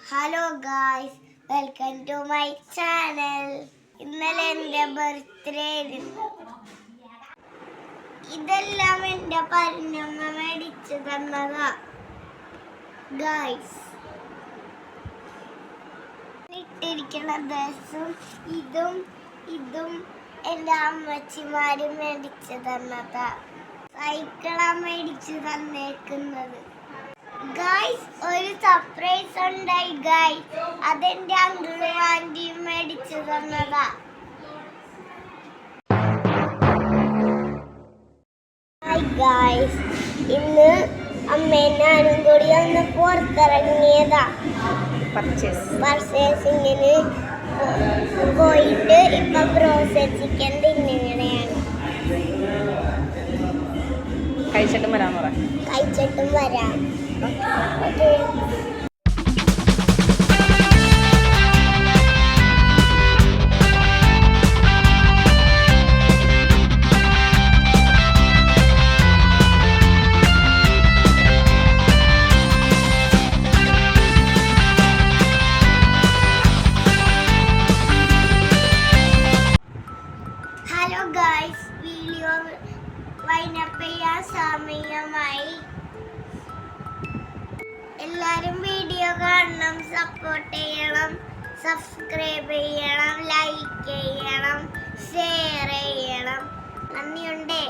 Hello guys, welcome to my channel. ഇന്നലെ എൻ്റെ birthday ആയിരുന്നു. ഇതെല്ലാം എൻ്റെ പരിണമ്മ മേടിച്ചു തന്നതാ ഗായ്സ്. ഇട്ടിരിക്കുന്ന ഡ്രസ്സും ഇതും എൻ്റെ അമ്മച്ചിമാരും മേടിച്ചു തന്നതാ. സൈക്കിളാ മേടിച്ചു തന്നേക്കുന്നത് ഗായ്സ്. ഒരു സർപ്രൈസ് ഉണ്ടായി ഗായ്സ്. അതെന്റെ അങ്കിളും ആന്റിയും മേടിച്ചു തന്നതാ. ഹായ് ഗായ്സ്, ഇന്ന് അമ്മയും ഞാനും കൂടി ഒന്ന് പുറത്തിറങ്ങിയതാ. പർച്ചേസിങ്ങിന് പോയിട്ട് ഇപ്പൊ ബ്രോസ്റ്റഡ് ചിക്കൻ തിന്നുകയാണ്. കഴിച്ചിട്ടും വരാം. Okay. Hello guys, video wind up ചെയ്യാൻ സമയമായി. എല്ലാവരും വീഡിയോ കാണണം, സപ്പോർട്ട് ചെയ്യണം, സബ്സ്ക്രൈബ് ചെയ്യണം, ലൈക്ക് ചെയ്യണം, ഷെയർ ചെയ്യണം. നന്ദിയുണ്ടേ.